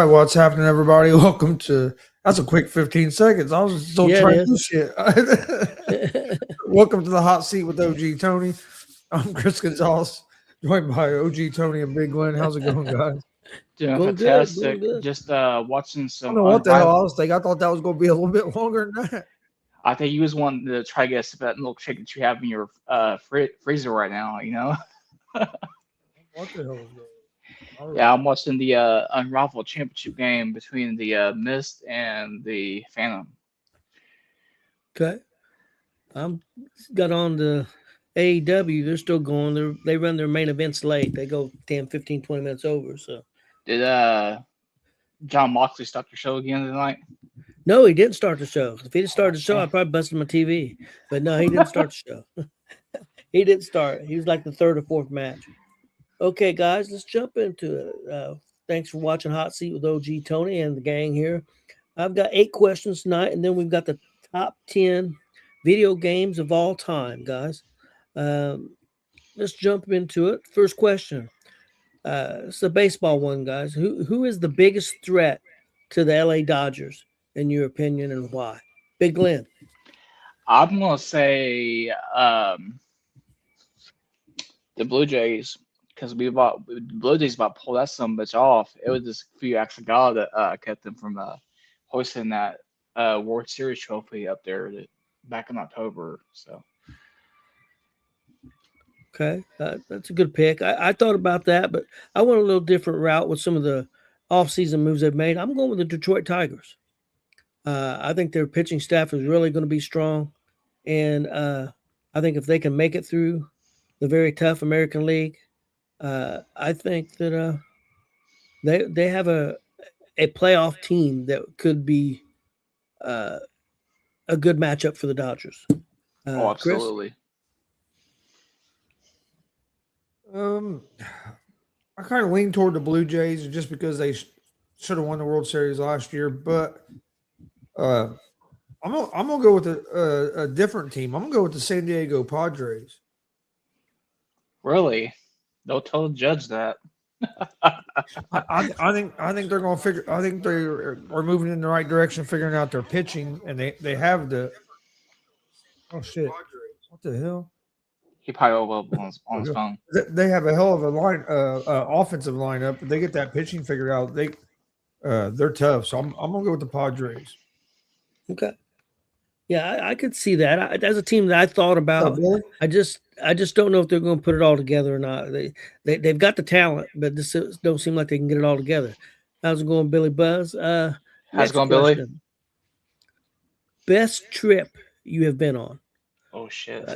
what's happening, everybody? Welcome to. That's a quick 15 seconds. I was still Yeah, trying it to do is. shit. Welcome to the hot seat with OG Tony. I'm Chris Gonzalez, joined by OG Tony and Big Glenn. How's it going, guys? Doing Going good, fantastic. going good. Just watching I don't some know what the hell unrivaled. I was thinking. I thought that was going to be a little bit longer than that. I think you was wanting to try to get a sip of that milkshake that you have in your freezer right now. What the hell is going on? All right. Yeah, I'm watching the unrivaled championship game between the Mist and the Phantom. Okay. I'm got on the AEW. They're still going. They run their main events late. They go 10, 15, 20 minutes over. So Did John Moxley start the show again tonight? no, he didn't start the show. If he didn't start the show, I probably busted my TV. But no, he didn't start the show. He didn't start. He was like the third or fourth match. Okay, guys, let's jump into it. Thanks for watching Hot Seat with OG Tony and the gang here. I've got 8 questions tonight, and then we've got the top 10 video games of all time, guys. Let's jump into it. First question. It's the baseball one, guys. Who is the biggest threat to the LA Dodgers, in your opinion, and why? Big Glenn. I'm gonna say the Blue Jays because the Blue Jays about to pull that some bitch off. It was just a few acts of God that kept them from hoisting that World Series trophy up there back in October. So Okay, that's a good pick. I thought about that, but I went a little different route with some of the offseason moves they've made. I'm going with the Detroit Tigers. I think their pitching staff is really going to be strong, and I think if they can make it through the very tough American League, I think that they have a playoff team that could be uh, a good matchup for the Dodgers. Chris? absolutely. I kind of lean toward the Blue Jays just because they should have won the World Series last year, but I'm gonna go with a different team. I'm gonna go with the San Diego Padres. Really, don't tell the judge that. I think they're gonna figure. I think they are moving in the right direction, figuring out their pitching, and they have the. Oh shit! What the hell? He probably woke up on his phone. They have a hell of a offensive lineup. But they get that pitching figured out. They're tough. So I'm gonna go with the Padres. Okay. Yeah, I could see that. That's a team that I thought about. Billy? I just don't know if they're going to put it all together or not. They've got the talent, but this don't seem like they can get it all together. How's it going, Billy Buzz? How's Next it going, Billy? question. Best trip you have been on? Oh shit.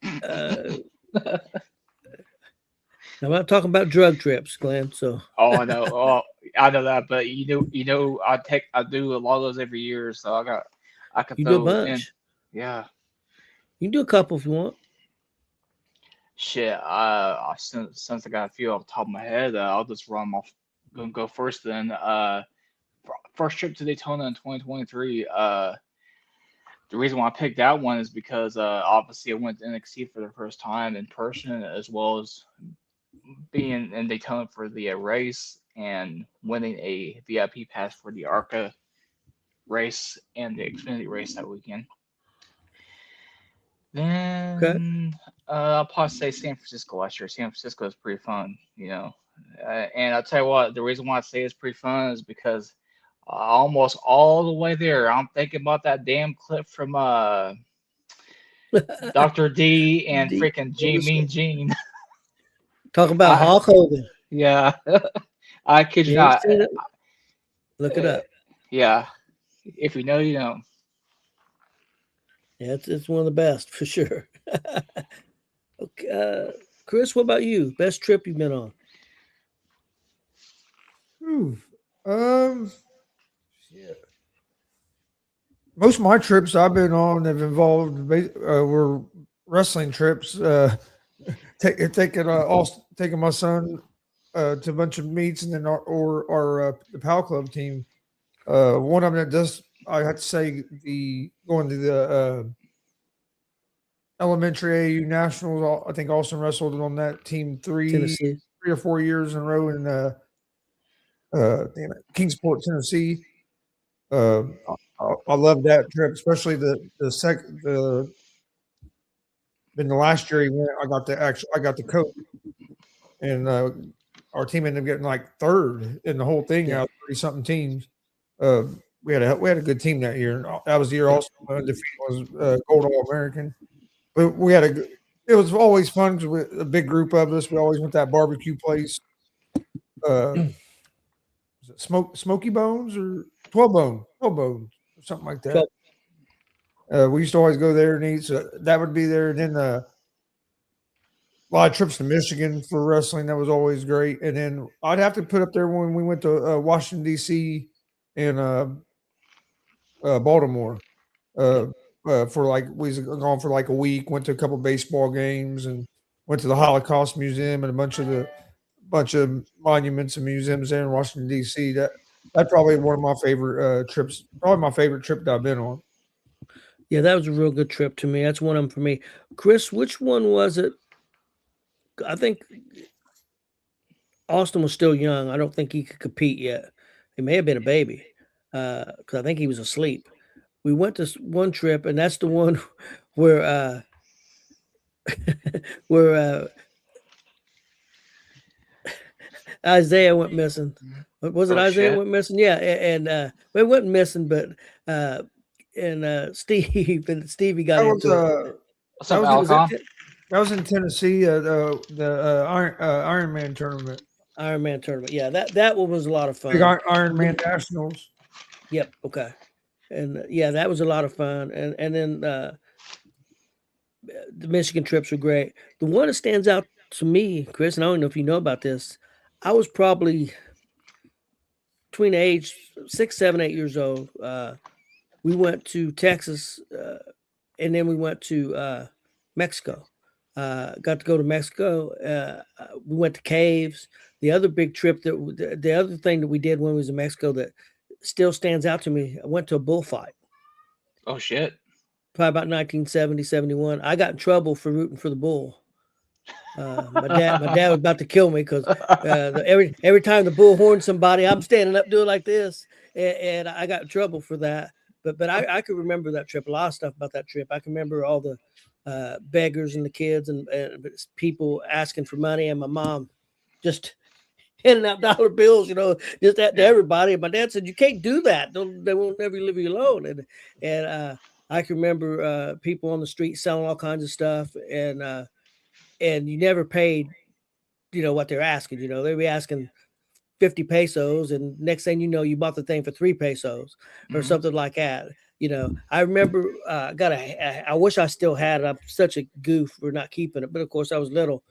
I'm not talking about drug trips, Glenn. So Oh, I know. Oh, I know that, but I do a lot of those every year, so I could you do a throw in. bunch. Yeah. You can do a couple if you want. Shit. Since I got a few off the top of my head, I'll just run them off. Gonna go first then. First trip to Daytona in 2023. The reason why I picked that one is because obviously I went to NXT for the first time in person, as well as being in Daytona for the race and winning a VIP pass for the ARCA race and the Xfinity race that weekend. Then I'll probably say San Francisco last year. San Francisco is pretty fun, and I'll tell you what, the reason why I say it's pretty fun is because almost all the way there, I'm thinking about that damn clip from Dr. D and freaking Mean Gene. Talk about Hulk Hogan. Yeah, I kid you You ain't not. seen it? Look it up. Yeah, if you know, you know. Yeah, it's one of the best for sure. Okay, Chris, what about you? Best trip you've been on? Shit. Most of my trips I've been on have involved were wrestling trips. Taking my son to a bunch of meets, and then our the PAL Club team. One of them that does, I have to say, going to the elementary AAU nationals. I think Austin wrestled on that team Tennessee. 3 or 4 years in a row, and damn it, Kingsport, Tennessee. I love that trip, especially then the last year he went, I got the coach, and our team ended up getting like third in the whole thing Yeah. out of 30 something teams. Uh, we had a good team that year. And that was the year also undefeated was Gold All American. But we had it was always fun because a big group of us. We always went to that barbecue place. Was it Smoky Bones or 12 Bones or something like that. We used to always go there and eat. So that would be there. And then a lot of trips to Michigan for wrestling. That was always great. And then I'd have to put up there when we went to Washington D.C. and Baltimore. For like we was gone for like a week. Went to a couple baseball games and went to the Holocaust Museum and a bunch of monuments and museums there in Washington D.C. That's probably one of my favorite trips. Probably my favorite trip that I've been on. Yeah, that was a real good trip to me. That's one of them for me. Chris, which one was it? I think Austin was still young. I don't think he could compete yet. He may have been a baby because I think he was asleep. We went to one trip, and that's the one where where Isaiah went missing. Was it Isaiah shit. went missing? Yeah, and it wasn't missing, but Stevie got That into it. was What's that up, was Alcon? that was in Tennessee. The Iron Man tournament. Iron Man tournament. Yeah, that one was a lot of fun. Big Iron Man Nationals. Yep. Okay. And yeah, that was a lot of fun. And then the Michigan trips were great. The one that stands out to me, Chris, and I don't know if you know about this, I was probably between the age 6, 7, 8 years old. We went to Texas, and then we went to Mexico. Got to go to Mexico. We went to caves. The other big trip the other thing that we did when we was in Mexico that still stands out to me, I went to a bullfight. Oh shit. Probably about 1970, 71. I got in trouble for rooting for the bull. My dad was about to kill me because every time the bull horned somebody, I'm standing up doing like this, and I got in trouble for that. But I could remember that trip, a lot of stuff about that trip. I can remember all the beggars and the kids and people asking for money, and my mom just handing out dollar bills, just to everybody. And my dad said, "You can't do that. They won't never leave you alone." And I can remember people on the street selling all kinds of stuff, and you never paid, what they're asking. They'd be asking 50 pesos, and next thing you know, you bought the thing for 3 pesos or something like that. I remember I wish I still had it. I'm such a goof for not keeping it, but of course I was little.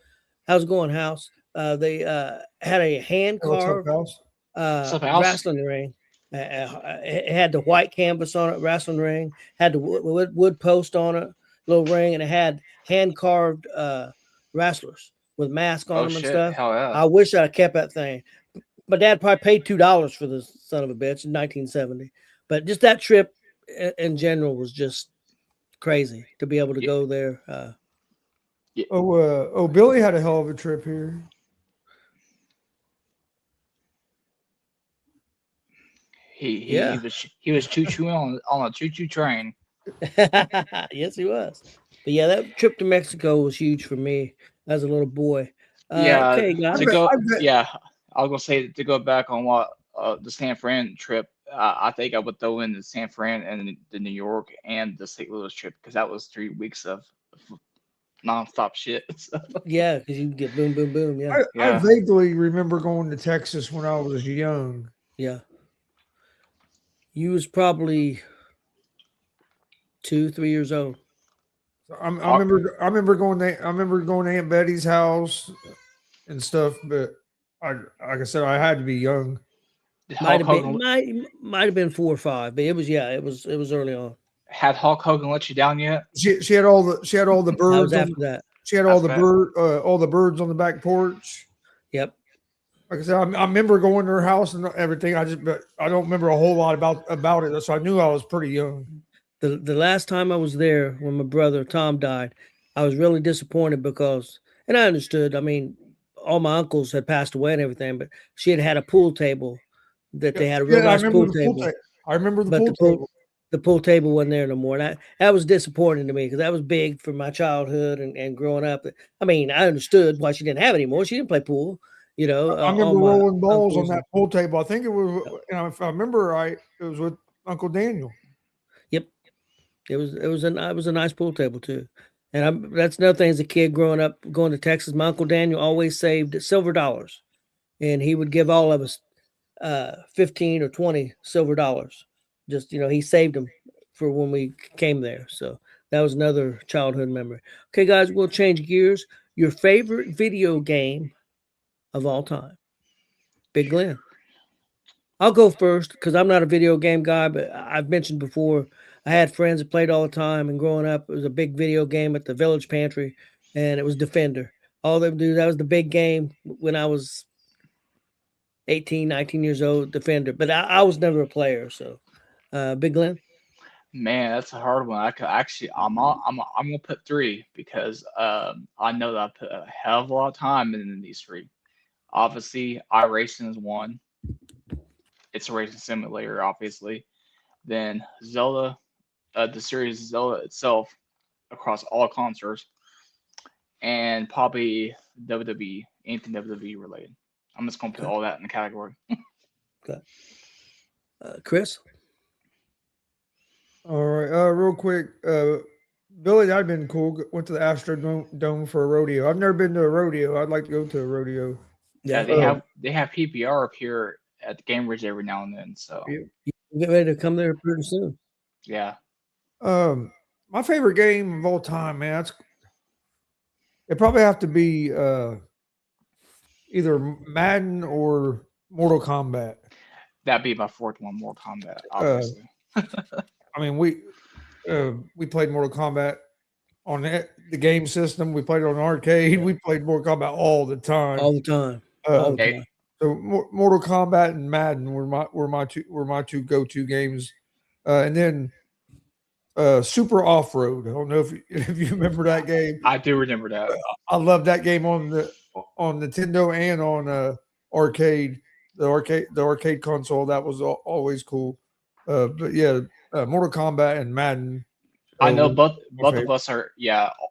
How's it going, House? They had a hand carved wrestling ring. It had the white canvas on it, wrestling ring, had the wood post on it, little ring, and it had hand carved wrestlers with masks on them and stuff. Hell yeah. I wish I kept that thing. My dad probably paid $2 for this son of a bitch in 1970. But just that trip in general was just crazy to be able to go there. Billy had a hell of a trip here. He was choo-chooing on a choo-choo train. Yes, he was. But yeah, that trip to Mexico was huge for me as a little boy. Okay, guys. I was gonna say to go back on what the San Fran trip. I think I would throw in the San Fran and the New York and the St. Louis trip because that was 3 weeks of nonstop shit. Yeah, because you get boom, boom, boom. Yeah. I vaguely remember going to Texas when I was young. Yeah. You was probably 2, 3 years old. I remember going to Aunt Betty's house and stuff, but like I said, I had to be young. Might have been 4 or 5, but it was early on. Had Hulk Hogan let you down yet? She had all the birds. That was after that. She had all the birds on the back porch. Yep. Like I said, I remember going to her house and everything. But I don't remember a whole lot about it. So I knew I was pretty young. The last time I was there when my brother Tom died, I was really disappointed because, and I understood. I mean, all my uncles had passed away and everything, but she had a pool table that they had a real Yeah, I nice remember pool the pool table. table. I remember the But pool table. the pool table wasn't there no more. And that was disappointing to me because that was big for my childhood and growing up. I mean, I understood why she didn't have it anymore. She didn't play pool, you know. I All remember my rolling balls on uncles that and- pool table. I think it was, if I remember right, it was with Uncle Daniel. Yep, it was a nice pool table too. And that's another thing as a kid growing up, going to Texas. My Uncle Daniel always saved silver dollars, and he would give all of us 15 or 20 silver dollars. Just, he saved them for when we came there. So that was another childhood memory. Okay, guys, we'll change gears. Your favorite video game of all time? Big Glenn. I'll go first because I'm not a video game guy, but I've mentioned before I had friends that played all the time, and growing up, it was a big video game at the Village Pantry, and it was Defender. All they would do, that was the big game when I was 18, 19 years old, Defender. But I was never a player, so Big Glenn. Man, that's a hard one. I could actually, I'm gonna put three because I know that I put a hell of a lot of time in these three. Obviously, iRacing is one. It's a racing simulator, obviously. Then Zelda, the series Zelda itself, across all consoles, and probably WWE, anything WWE related. I'm just gonna put all that in the category. Okay. Chris. All right, real quick, Billy, that'd been cool. Went to the Astrodome for a rodeo. I've never been to a rodeo. I'd like to go to a rodeo. Yeah, Yeah, they have PPR up here at the Game Ridge every now and then. So Yeah. get ready to come there pretty soon. yeah, My favorite game of all time, man. It probably have to be either Madden or Mortal Kombat. that'd be my fourth one, Mortal Kombat, obviously. I mean, we played Mortal Kombat on the game system. We played it on arcade. We played Mortal Kombat all the time. All the time. All the Hey, time. So Mortal Kombat and Madden were my two go-to games, and then Super Off Road. I don't know if you remember that game. I do remember that. I love that game on Nintendo and on arcade. The arcade console, that was always cool. But yeah, Mortal Kombat and Madden. I know were both my of us are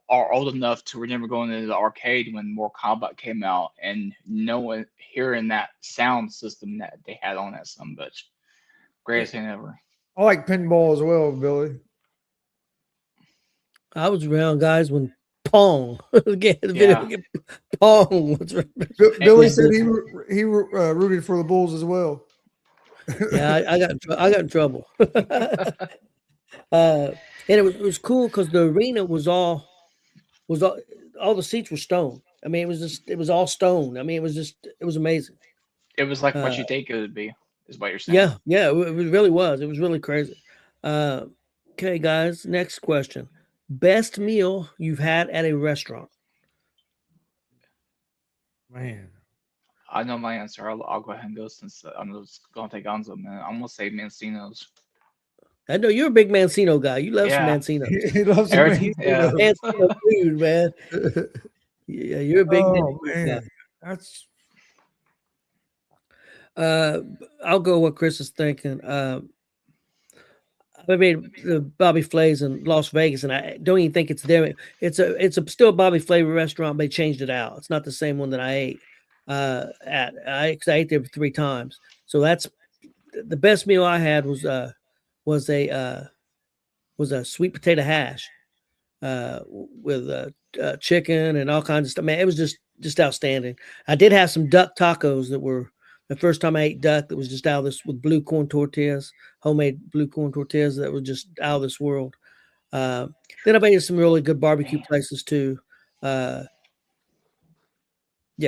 old enough to remember going into the arcade when Mortal Kombat came out and knowing hearing that sound system that they had on that son bitch. Greatest thing ever. I like pinball as well, Billy. I was around, guys, when Pong again, the Yeah. video game Pong was Billy said he rooted for the Bulls as well. yeah, I got in trouble. And it was cool because the arena was all the seats were stone. I mean, it was all stone. I mean, it was amazing. It was like what you think it would be, is what you're saying. Yeah, it really was. It was really crazy. Okay, guys, next question. Best meal you've had at a restaurant? Man, I know my answer. I'll go ahead and go since I'm just gonna take Gonzo, man. I'm gonna say Mancino's. I know you're a big Mancino guy. You love Yeah. some Mancino. he loves the Everything- yeah. Mancino food, man. Yeah, you're a big Oh guy. man, that's I'll go what Chris is thinking. I mean, the Bobby Flay's in Las Vegas, and I don't even think it's there. It's a still Bobby Flay restaurant, but they changed it out. It's not the same one that I ate at. I ate there 3 times. So that's the best meal I had was a sweet potato hash with chicken and all kinds of stuff. Man, it was just outstanding. I did have some duck tacos that were the first time I ate duck that was just out of this with blue corn tortillas, homemade blue corn tortillas that was just out of this world. Then I've ate at some really good barbecue places too. Yeah,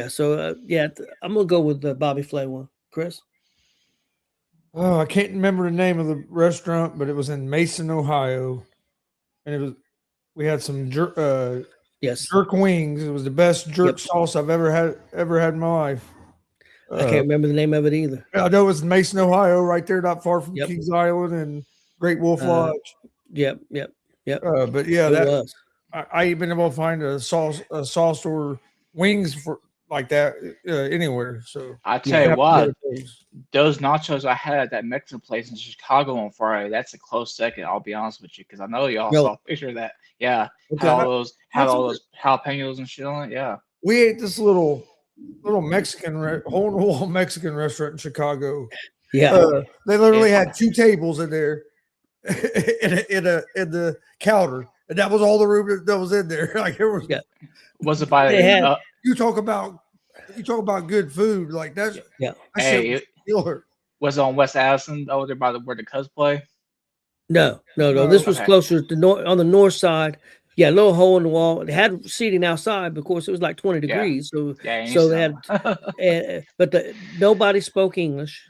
so I'm gonna go with the Bobby Flay one. Chris? Oh, I can't remember the name of the restaurant, but it was in Mason, Ohio, and we had some Yes. jerk wings. It was the best jerk Yep. sauce I've ever had in my life. I can't remember the name of it either. I know it was in Mason, Ohio, right there, not far from Yep. Kings Island and Great Wolf Lodge. Yep. But yeah, It was. I ain't been able to find a sauce or wings like that anywhere. So I Yeah. tell you have what, better things. those nachos I had at that Mexican place in Chicago on Friday, that's a close second. I'll be honest with you, because I know y'all Really? saw a picture of that. Yeah, Okay. had That's all a- those jalapenos and shit on it. Yeah, We ate this little Mexican hole in the wall Mexican restaurant in Chicago. Yeah. They literally Yeah. had 2 tables in there in the counter, and that was all the room that was in there. Like it was, Yeah. was it by They had- you talk about good food, like that's Yeah. that Hey, shit was killer. was it on West Addison over there by where the Cubs play? No. No. This was Okay. closer to on the north side. Yeah, a little hole in the wall. It had seating outside, but of course it was like 20 degrees. So Yeah, ain't so they had so. but nobody spoke English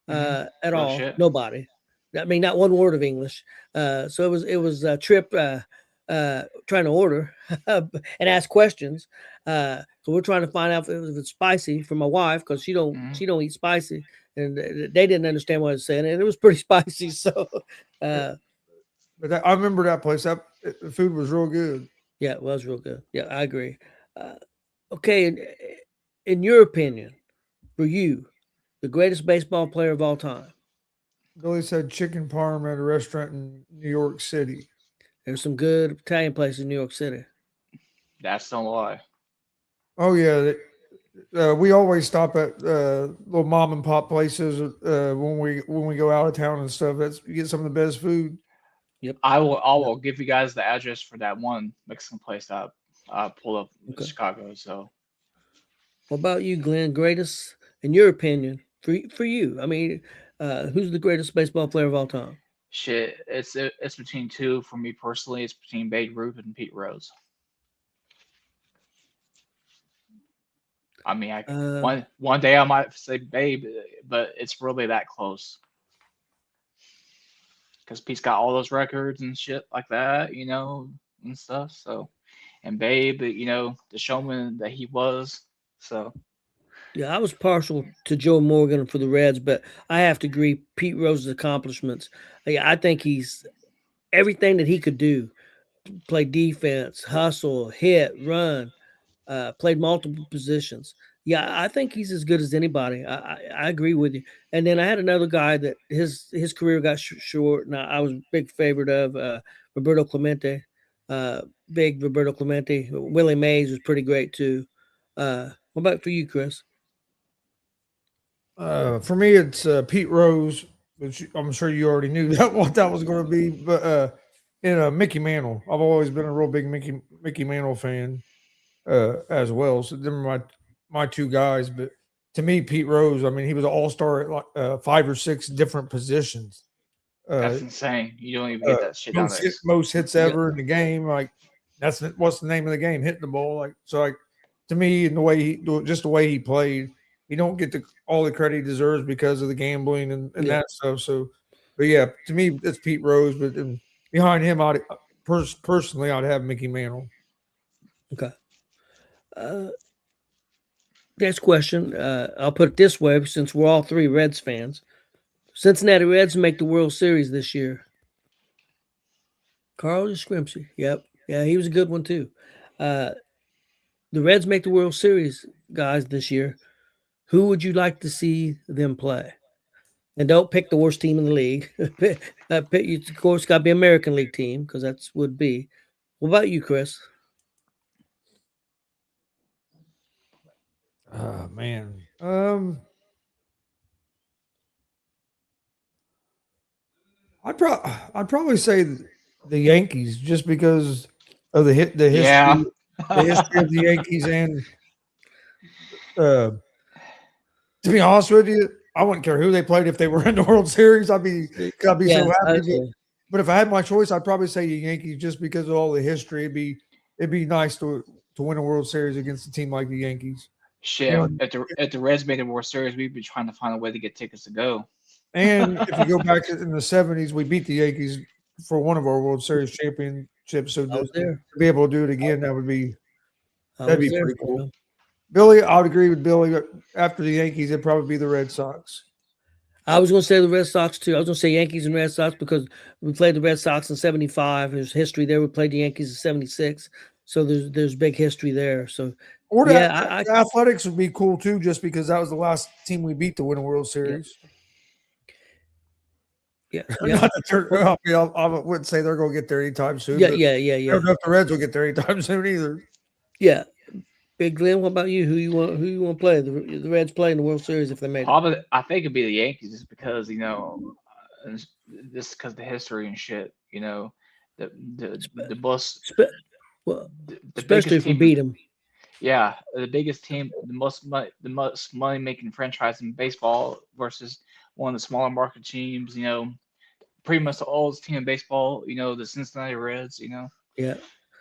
Mhm. at Real all. shit. Nobody. I mean, not one word of English. So it was a trip trying to order and ask questions. So we're trying to find out if it's spicy for my wife because she don't eat spicy, and they didn't understand what I was saying, and it was pretty spicy. So But I remember that place. The food was real good. yeah, it was real good. Yeah, I agree. Okay, in your opinion, for you, the greatest baseball player of all time. Billy said chicken parm at a restaurant in New York City. There's some good Italian places in New York City. That's no lie. Oh yeah, we always stop at little mom and pop places when we go out of town and stuff. That's you get some of the best food. I will give you guys the address for that one Mexican place that I pulled up in Okay. Chicago. So What about you, Glenn? Greatest, in your opinion, for you? I mean, who's the greatest baseball player of all time? shit, it's between two for me personally. It's between Babe Ruth and Pete Rose. I mean, one day I might say Babe, but it's really that close. Because Pete's got all those records and shit like that, and stuff. So, and Babe, the showman that he was. So, Yeah, I was partial to Joe Morgan for the Reds, but I have to agree. Pete Rose's accomplishments. I think he's everything that he could do: play defense, hustle, hit, run. Played multiple positions. Yeah, I think he's as good as anybody. I agree with you. And then I had another guy that his career got short, and I was a big favorite of Roberto Clemente. Big Roberto Clemente. Willie Mays was pretty great too. What about for you, Chris? For me, it's Pete Rose, which I'm sure you already knew that what that was going to be. But Mickey Mantle. I've always been a real big Mickey Mantle fan as well. So them are my 2 guys. But to me, Pete Rose. I mean, he was an all-star at like 5 or 6 different positions. that's insane. You don't even get that shit nowadays. Most hits ever in the game. Like what's the name of the game? Hitting the ball. Like so. Like to me, and the way he played, he don't get all the credit he deserves because of the gambling and that stuff. So, but yeah, to me, it's Pete Rose. But behind him, personally, I'd have Mickey Mantle. Okay. Next question. I'll put it this way, since we're all 3 Reds fans. Cincinnati Reds make the World Series this year. Carl Yastrzemski. Yep. Yeah, he was a good one too. The Reds make the World Series, guys, this year. Who would you like to see them play? And don't pick the worst team in the league. Of course, got to be American League team because that's would be. What about you, Chris? Oh man. I'd probably say the Yankees just because of the history Yeah. the history of the Yankees and to be honest with you, I wouldn't care who they played if they were in the World Series. I'd be so happy. But if I had my choice, I'd probably say the Yankees just because of all the history. It'd be nice to win a World Series against a team like the Yankees. Shit, if the Reds made the World Series, we'd be trying to find a way to get tickets to go. And if you go back in the 70s, we beat the Yankees for one of our World Series championships. So to be able to do it again, that'd be pretty cool. Billy, I would agree with Billy. After the Yankees, it'd probably be the Red Sox. I was going to say the Red Sox too. I was going to say Yankees and Red Sox because we played the Red Sox in '75. There's history there. We played the Yankees in '76, so there's big history there. So Or Yeah, the Athletics would be cool too, just because that was the last team we beat to win a World Series. yeah. Not that I mean, I wouldn't say they're going to get there anytime soon. Yeah, but yeah, I don't know if the Reds will get there anytime soon either. yeah. Big Glenn, what about you? Who you want to play? The Reds play in the World Series if they made it. Probably, I think it'd be the Yankees, just because just because the history and shit. The the most Spe- well, the especially biggest if we team. beat them. Yeah, the biggest team, the most money making franchise in baseball versus one of the smaller market teams. Pretty much the oldest team in baseball. The Cincinnati Reds. Yeah.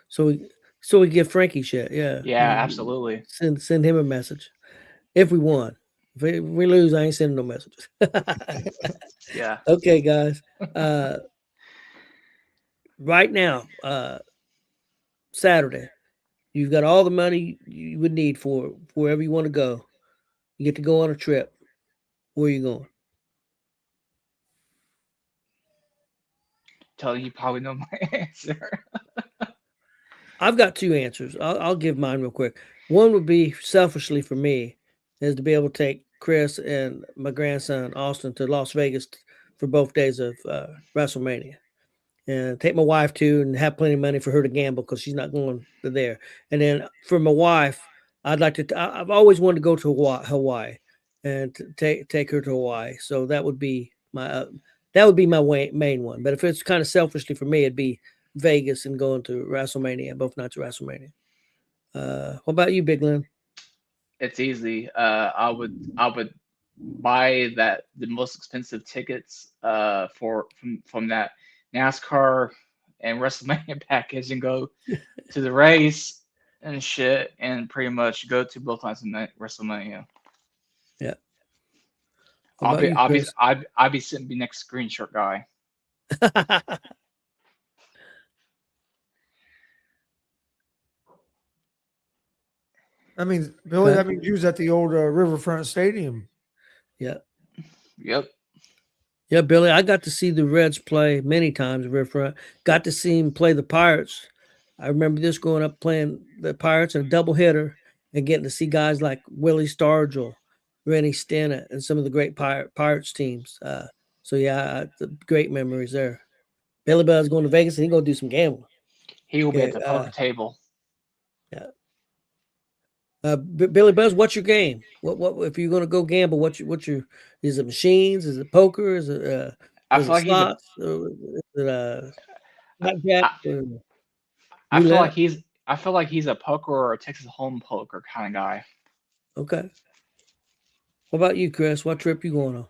So we give Frankie shit. Yeah. Yeah, absolutely. Send him a message. If we won. If we lose, I ain't sending no messages. Yeah. Okay, guys. Right now, Saturday, you've got all the money you would need for wherever you want to go. You get to go on a trip. Where are you going? Tell you probably know my answer. I've got two answers. I'll give mine real quick. One would be selfishly for me, is to be able to take Chris and my grandson Austin to Las Vegas for both days of WrestleMania, and take my wife too, and have plenty of money for her to gamble because she's not going to there. And then for my wife, I'd like to. I've always wanted to go to Hawaii, and take her to Hawaii. So that would be my main one. But if it's kind of selfishly for me, it'd be Vegas and going to WrestleMania, both nights of WrestleMania. What about you, Big Lynn? It's easy. I would buy the most expensive tickets from that NASCAR and WrestleMania package, and go to the race and shit, and pretty much go to both nights of WrestleMania. Yeah. What I'll about be you, I'll be Chris? I'll be sitting be next screen shirt guy. I mean, Billy, Okay. that means you was at the old Riverfront Stadium. Yeah. Yep. Yeah, Billy, I got to see the Reds play many times at Riverfront. Got to see him play the Pirates. I remember this growing up, playing the Pirates in a doubleheader and getting to see guys like Willie Stargell, Rennie Stennett, and some of the great Pirates teams. So yeah, the great memories there. Billy Bell's going to Vegas and he's going to do some gambling. He will be Okay. at the poker table. Yeah. Billy Buzz, what's your game? What if you're going to go gamble? What's your? Is it machines? Is it poker? Is it I is feel it like he's a. slots? Or is it blackjack? I, Or I feel like roulette? he's a poker or a Texas home poker kind of guy. Okay. What about you, Chris? What trip you going on?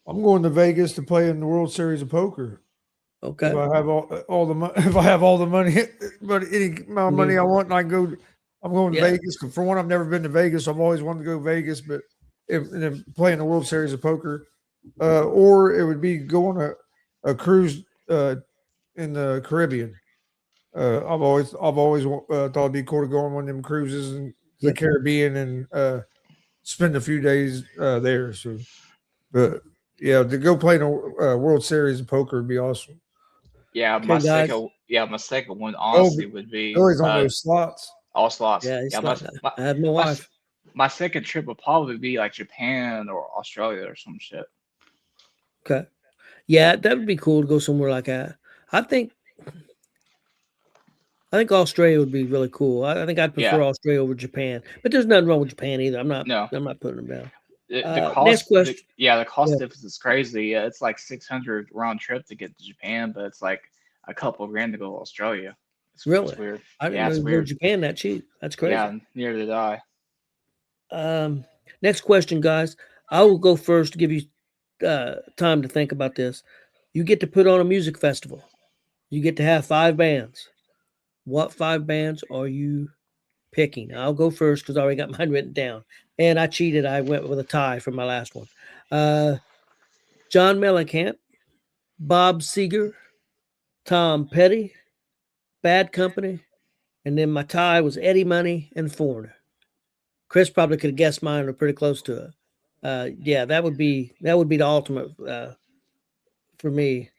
I'm going to Vegas to play in the World Series of Poker. Okay. If I have all the money, if I have all the money, but any amount of money I want, and I go, I'm going to Yeah. Vegas. For one, I've never been to Vegas. I've always wanted to go to Vegas, but and then playing the World Series of Poker, or it would be going a cruise in the Caribbean. I've always thought it'd be cool to go on one of them cruises in the Yeah. Caribbean and spend a few days there. So, but yeah, to go play in a World Series of Poker would be awesome. Yeah, Okay, guys. my second one honestly would be Billy's on those slots. all slots. Yeah, it's Yeah, like I have my wife. my second trip would probably be like Japan or Australia or some shit. Okay. Yeah, that would be cool to go somewhere like that. I think Australia would be really cool. I think I'd prefer Yeah. Australia over Japan, but there's nothing wrong with Japan either. I'm not No. putting them down. The Next cost, question. the cost Yeah. difference is crazy. Yeah, it's like 600 round trip to get to Japan, but it's like a couple grand to go to Australia. It's Really? weird. I didn't Yeah, know it's you go to weird. Japan that cheap. That's crazy. Yeah, neither did I. Next question, guys. I will go first to give you time to think about this. You get to put on a music festival. You get to have 5 bands. What 5 bands are you picking? I'll go first because I already got mine written down. And I cheated. I went with a tie for my last one. John Mellencamp, Bob Seger, Tom Petty, Bad Company, and then my tie was Eddie Money and Foreigner. Chris probably could have guessed mine or pretty close to it. Yeah, that would be the ultimate for me.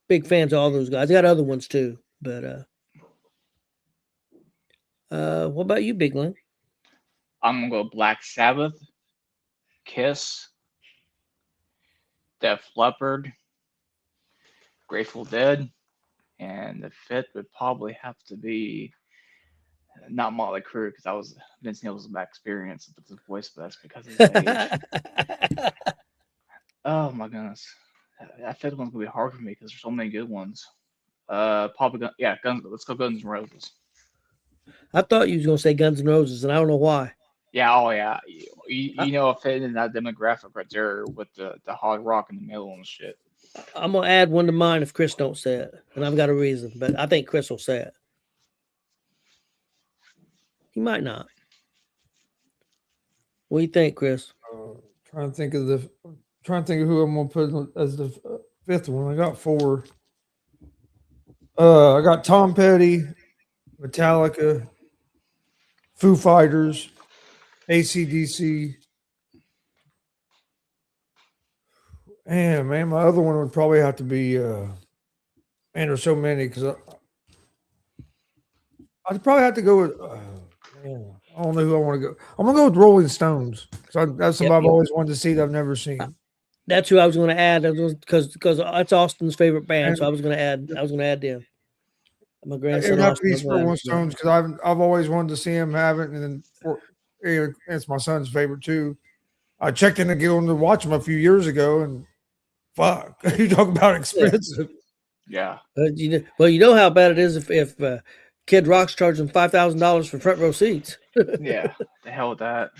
Big fans of all those guys. I got other ones too, but What about you, Big Lynn? I'm gonna go Black Sabbath, Kiss, Def Leppard, Grateful Dead, and the fifth would probably have to be not Motley Crue because that was Vince Neil's bad experience with the voice, but that's because of his age. Oh my goodness, that fifth one's gonna be hard for me because there's so many good ones. Probably yeah, Guns. Let's go Guns N' Roses. I thought you was gonna say Guns N' Roses, and I don't know why. Yeah, oh yeah, you know, fit in that demographic right there with the hard rock in the middle and shit. I'm gonna add one to mine if Chris don't say it, and I've got a reason, but I think Chris will say it. He might not. What do you think, Chris? Trying to think of who I'm gonna put as the fifth one. I got four. I got Tom Petty, Metallica, Foo Fighters, AC/DC. And man, my other one would probably have to be man, there's so many because I'd probably have to go with man, I don't know who I want to go. I'm gonna go with Rolling Stones because that's somebody I've always wanted to see that I've never seen. That's who I was going to add because that's Austin's favorite band, so I was going to add them. My grandson. It would have to be Rolling Stones because I've always wanted to see him have it, and then it's my son's favorite too. I checked in to get him to watch him a few years ago, and fuck, you talk about expensive. Yeah. You know how bad it is if Kid Rock's charging $5,000 for front row seats. Yeah, the hell with that.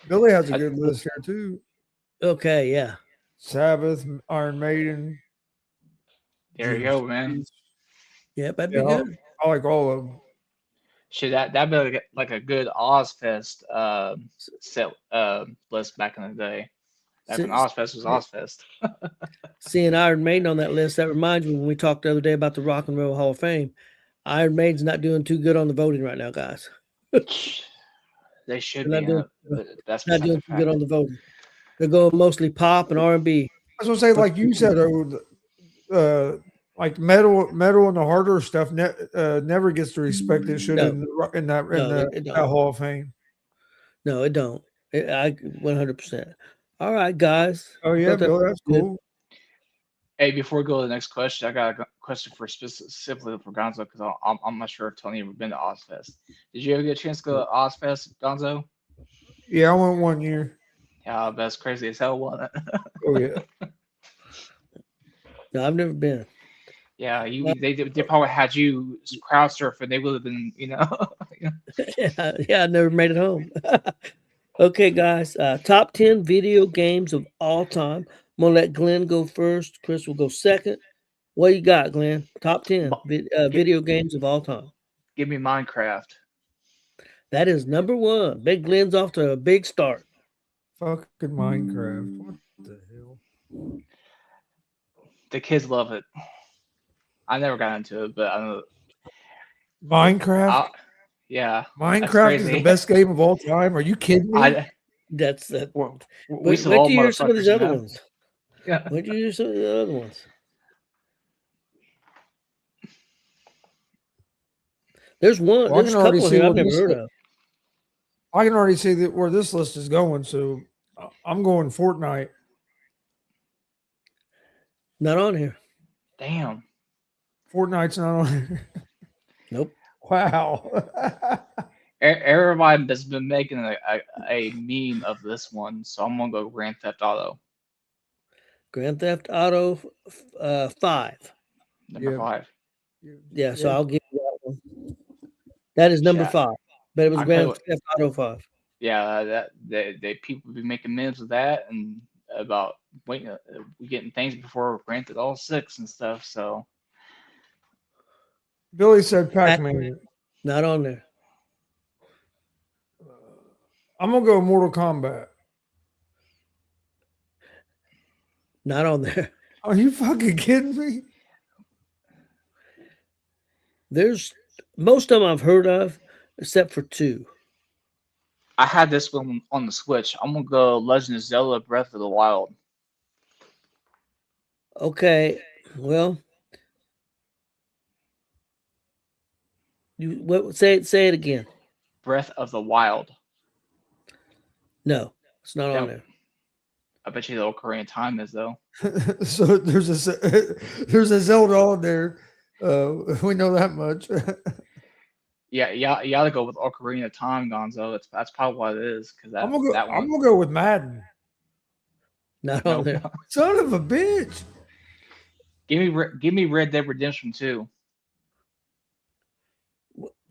Billy has a good list here too. Okay, yeah. Sabbath, Iron Maiden. There you go, man. Yeah, that'd be good. I like all of them. Shit, that'd be like a good Ozfest set list back in the day. Back when Ozfest was Ozfest. Seeing Iron Maiden on that list, that reminds me when we talked the other day about the Rock and Roll Hall of Fame. Iron Maiden's not doing too good on the voting right now, guys. They should They're be. That's not doing too good on the voting. They're going mostly pop and R&B. I was gonna say, like you said, like metal and the harder stuff never gets the respect it should in that Hall of Fame. No, it don't. I 100%. All right, guys. Oh yeah, Bill, that's cool. Hey, before we go to the next question, I got a question for specifically for Gonzo because I'm not sure if Tony ever been to Ozfest. Did you ever get a chance to go to Ozfest, Gonzo? Yeah, I went 1 year. Yeah, that's crazy as hell, wasn't it? Oh yeah. No, I've never been. Yeah, they probably had you crowd surfing. They would have been, you know. yeah, I never made it home. Okay, guys. Top 10 video games of all time. I'm gonna let Glenn go first. Chris will go second. What you got, Glenn? Top 10 video games of all time. Give me Minecraft. That is number one. Big Glenn's off to a big start. Fucking Minecraft. What the hell? The kids love it. I never got into it, but I know. Minecraft? Yeah. Minecraft is the best game of all time. Are you kidding me? That's that. We wait till you hear some of these other ones. Yeah. Wait till you hear some of the other ones. There's one. There's a couple here I've never heard of. I can already see that where this list is going, so I'm going Fortnite. Not on here. Damn. Fortnite's not on here. Nope. Wow. Everybody has been making a meme of this one, so I'm gonna go Grand Theft Auto. Grand Theft Auto 5. Number 5. Yeah, so I'll give you that one. That is number 5. But it was Grand Theft Auto 5. Yeah, people be making memes of that and about we getting things before Grand Theft Auto 6 and stuff. So Billy said Pac-Man. Not on there. I'm gonna go Mortal Kombat. Not on there. Are you fucking kidding me? There's most of them I've heard of, except for 2. I had this one on the Switch. I'm gonna go Legend of Zelda: Breath of the Wild. Okay, well, Say it again. Breath of the Wild. No, it's not on That- there. I bet you the Ocarina of Time is though. So there's a Zelda on there. We know that much. Yeah, you gotta go with Ocarina of Time, Gonzo. That's probably what it is because I'm that gonna go. that I'm one. gonna go with Madden. Not No. on there. Son of a bitch. Give me Red Dead Redemption 2.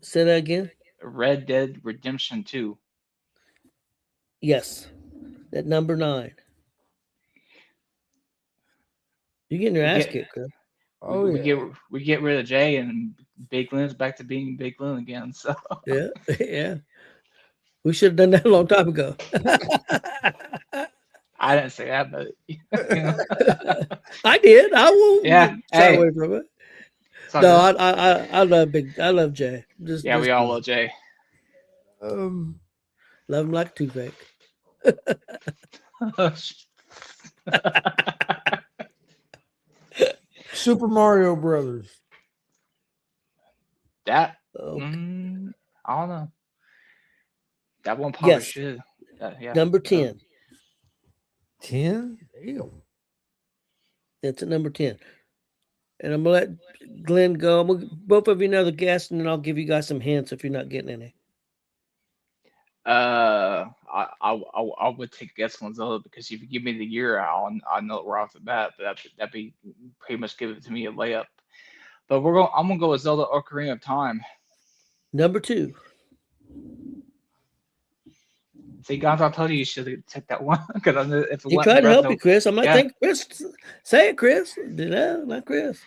Say that again. Red Dead Redemption 2. Yes, at number 9. You're getting your We ass get- kicked, Chris. Oh we yeah. we get rid of Jay and Big Lynn's back to being Big Lynn again. So Yeah, yeah. We should have done that a long time ago. I didn't say that, but you know, I did. I won't Yeah, shy hey. away from it. it's all No, good. I love Jay. Just, Yeah, just we all me. love Jay. Love him like a toothache. Super Mario Brothers. That Oh, I don't know. That one probably Yes. should. Yeah. number 10. 10? Damn. That's at number 10. And I'm gonna let Glenn go. Both of you know the guest, and then I'll give you guys some hints if you're not getting any. I would take a guess on Zelda because if you give me the year, I know it right off the bat. But that'd be pretty much give it to me a layup. But I'm gonna go with Zelda Ocarina of Time. Number 2. See, guys, I told you should have took that one because I knew if it He wasn't tried to Breath help of- you, Chris. I'm like, Yeah. think Chris. Say it, Chris. No, not Chris.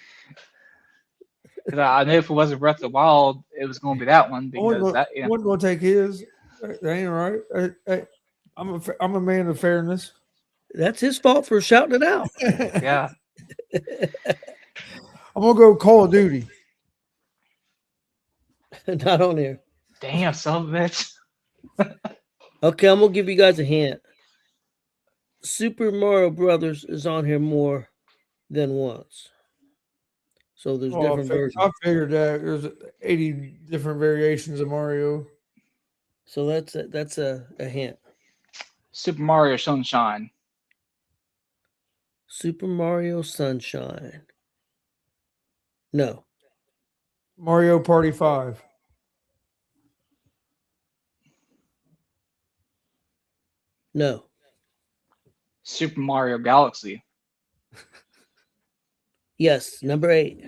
Because I knew if it wasn't Breath of the Wild, it was going to be that one I wasn't because gonna, that. wasn't gonna take his. That ain't right. I'm a man of fairness. That's his fault for shouting it out. Yeah. I'm gonna go Call of Duty. Not on here. Damn, son of a bitch. Okay, I'm gonna give you guys a hint. Super Mario Brothers is on here more than once. So there's Oh, different versions. I figured that there's 80 different variations of Mario. So that's a hint. Super Mario Sunshine. Super Mario Sunshine. No. Mario Party 5. No. Super Mario Galaxy. Yes, number 8.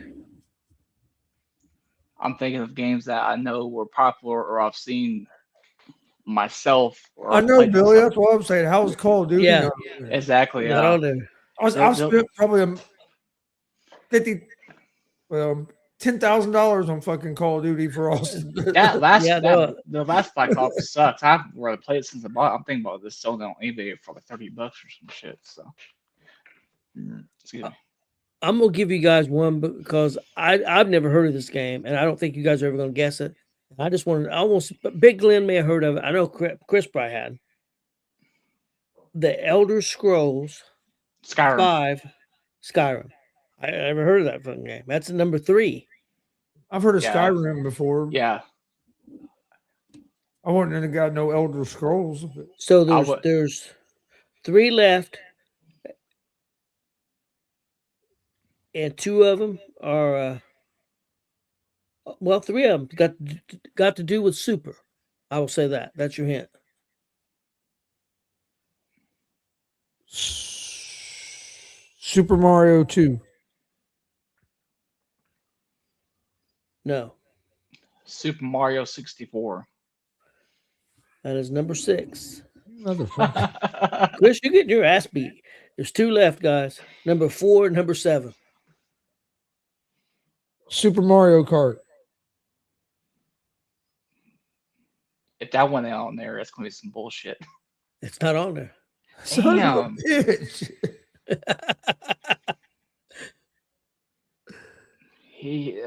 I'm thinking of games that I know were popular or I've seen myself. Or I know, played Billy. myself. That's what I'm saying. How's Call of Duty? Yeah. not on there? Exactly. Not Yeah. on there. I've spent probably 10,000 on fucking Call of Duty for all. That last Yeah, the last Black Ops sucks. I haven't really played it since I bought it. I'm thinking about this selling it on eBay for like $30 or some shit. So excuse me. I'm gonna give you guys one because I've never heard of this game, and I don't think you guys are ever gonna guess it. I just wanted Big Glenn may have heard of it. I know Chris probably had. The Elder Scrolls Skyrim. 5 Skyrim. I never heard of that fucking game. That's number 3. I've heard of Yeah. Skyrim before. Yeah. I wouldn't have got no Elder Scrolls. But So would- there's 3 left, and 2 of them are well, 3 of them got to do with Super. I will say that. That's your hint. Super Mario 2. No, Super Mario 64. that is number 6. Motherfucker. Chris, you're getting your ass beat. There's 2 left, guys. Number 4 and number 7. Super Mario Kart. If that one ain't on there, it's gonna be some bullshit. It's not on there. Son of a Damn. bitch. He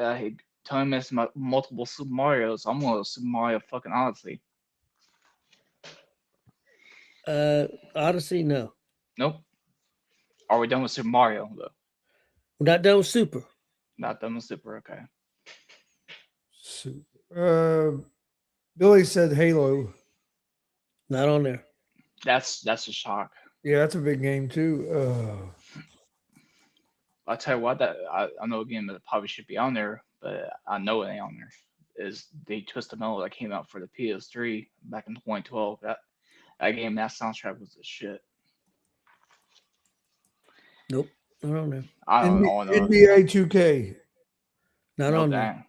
telling me it's multiple Super Mario's. I'm gonna go Super Mario fucking Odyssey. Odyssey, no. Nope. Are we done with Super Mario though? We're not done with Super. Not done with Super. Okay. Billy said Halo. Not on there. That's a shock. Yeah, that's a big game too. I'll tell you what, that I know a game that probably should be on there, but I know it ain't on there. Is the Twisted Metal that came out for the PS3 back in 2012. That game, that soundtrack was the shit. Nope. Not on there. I don't know. NBA 2K. Not Nope, on there. dang.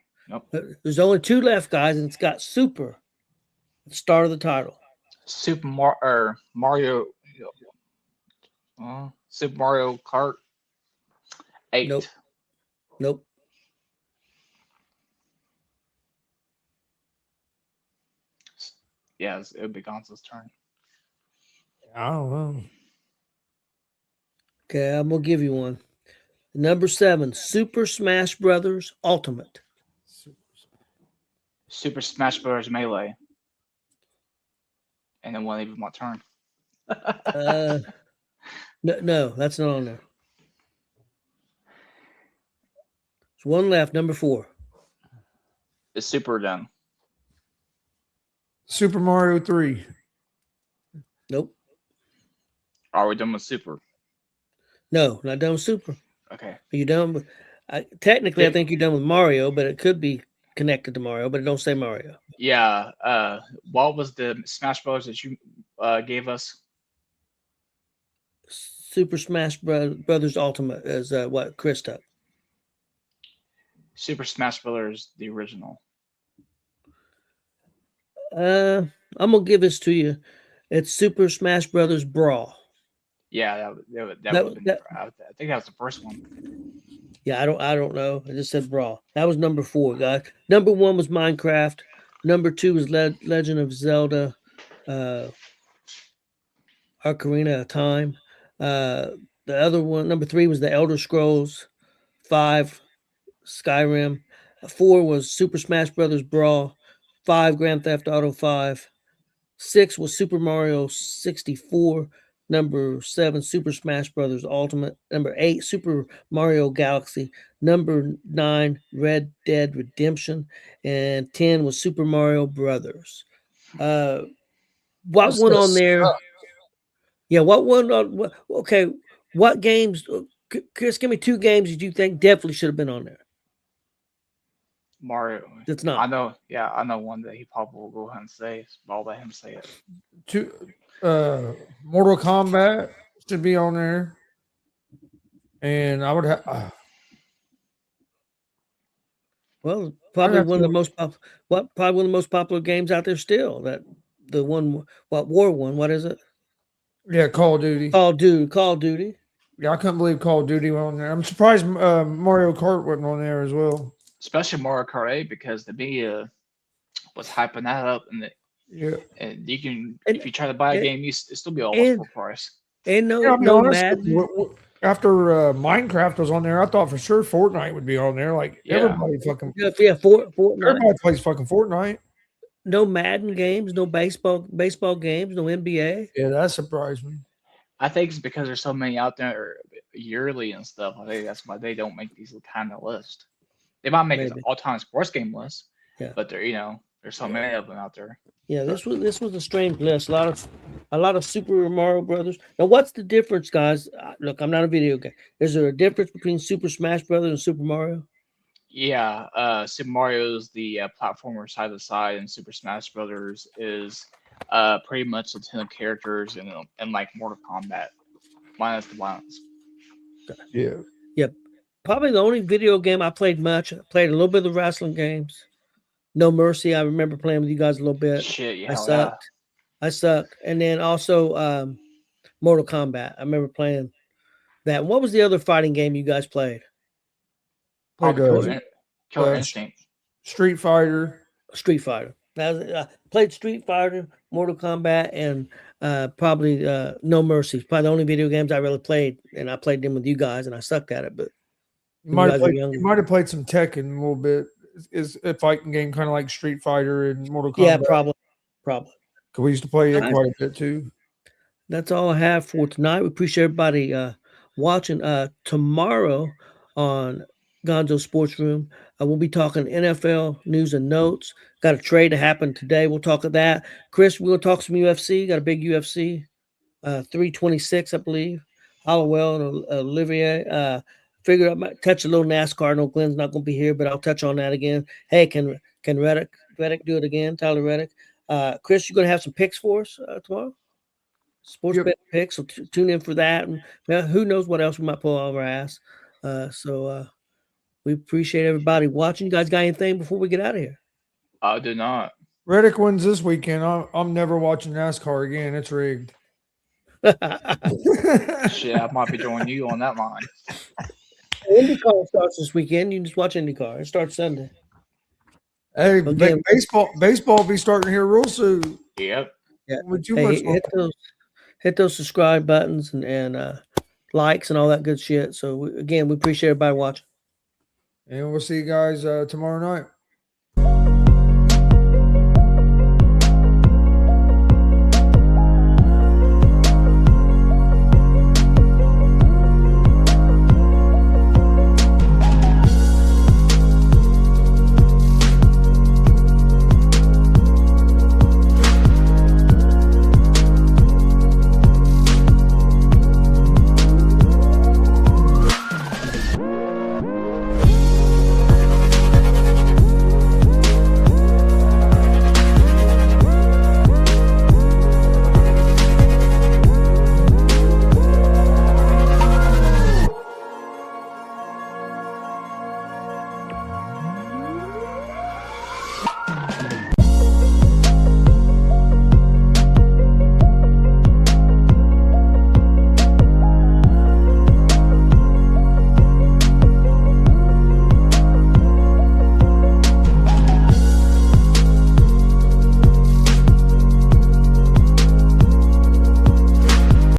Nope. There's only 2 left, guys, and it's got Super at the start of the title. Super Mario. Super Mario Kart 8. Nope. Nope. Yeah, it would be Gonzo's turn. I don't know. Okay, I'm gonna give you one. Number 7, Super Smash Brothers Ultimate. Super Smash Bros. Melee. And then won't even my turn. No, that's not on there. There's one left, number 4. It's Super done. Super Mario 3. Nope. Are we done with Super? No, not done with Super. Okay. Are you done with? Technically, I Yeah. think you're done with Mario, but it could be connected to Mario, but it don't say Mario. Yeah. What was the Smash Bros. That you gave us? Super Smash Brothers Ultimate is what Chris took. Super Smash Bros. The original. I'm gonna give this to you. It's Super Smash Brothers Brawl. Yeah, I think that was the first one. Yeah, I don't know. I just said Brawl. That was number 4, guys. Number 1 was Minecraft. Number 2 was Legend of Zelda, Ocarina of Time. The other one, number 3, was the Elder Scrolls 5, Skyrim. 4 was Super Smash Brothers Brawl. 5, Grand Theft Auto 5. 6 was Super Mario 64. Number 7, Super Smash Brothers Ultimate. Number 8, Super Mario Galaxy. Number 9, Red Dead Redemption. And 10 was Super Mario Brothers. What That's one the on there? stuff. Yeah, what one on? Okay, what games? Chris, give me 2 games that you think definitely should have been on there. Mario. That's I not. know. Yeah, I know one that he probably will go ahead and say. So I'll let him say it. Mortal Kombat should be on there. And I would have Well, probably have one of the to- most probably one of the most popular games out there still. That the one War one. What is it? Call of Duty. Call of Duty. Yeah, I couldn't believe Call of Duty went on there. I'm surprised Mario Kart wasn't on there as well. Especially Mario Kart 8 because the media was hyping that up, and Yeah. you can And- if you try to buy a and- game, it still be all and- full price. And Yeah, I'll be no honest, Madden. after Minecraft was on there, I thought for sure Fortnite would be on there. Like Yeah. everybody fucking Yeah, Fortnite. everybody plays fucking Fortnite. No Madden games. No baseball games. No NBA. Yeah, that surprised me. I think it's because there's so many out there yearly and stuff. I think that's why they don't make these kind of lists. They might make Maybe. an all-time sports game list, Yeah. but there's so many of them out there. Yeah, this was a strange list. A lot of Super Mario Brothers. Now, what's the difference, guys? Look, I'm not a video game. Is there a difference between Super Smash Brothers and Super Mario? Yeah, Super Mario is the platformer side to side, and Super Smash Brothers is pretty much the 10 characters and like Mortal Kombat, minus the violence. Yeah. Probably the only video game I played much. I played a little bit of the wrestling games. No Mercy. I remember playing with you guys a little bit. Shit, yeah, I hell sucked. I sucked. And then also Mortal Kombat. I remember playing that. What was the other fighting game you guys played? Played, Killer uh, Instinct. Street Fighter. Street Fighter. Played Street Fighter, Mortal Kombat, and probably No Mercy. Probably the only video games I really played, and I played them with you guys, and I sucked at it. But You might have guys were played, younger. you might have played some Tekken a little bit. Is a fighting game kind of like Street Fighter and Mortal Kombat? yeah, probably. 'Cause we used to play it Nice. quite a bit too. That's all I have for tonight. We appreciate everybody watching. Tomorrow on Gonzo Sports Room. We'll be talking NFL news and notes. Got a trade to happen today. We'll talk of that. Chris, we'll talk some UFC. Got a big UFC, 326, I believe. Hollowell and Olivier. Figure I might touch a little NASCAR. No, Glenn's not going to be here, but I'll touch on that again. Hey, can Reddick do it again? Tyler Reddick. Chris, you're going to have some picks for us tomorrow? Sports Yep. bet picks. So tune in for that. And who knows what else we might pull out of our ass. We appreciate everybody watching. You guys got anything before we get out of here? I do not. Reddick wins this weekend. I'm never watching NASCAR again. It's rigged. Shit, I might be joining you on that line. IndyCar starts this weekend. You can just watch IndyCar. It starts Sunday. Hey, Again- baseball will be starting here real soon. Yep. With too Hey, much hit those subscribe buttons and likes and all that good shit. So again, we appreciate everybody watching. and we'll see you guys tomorrow night.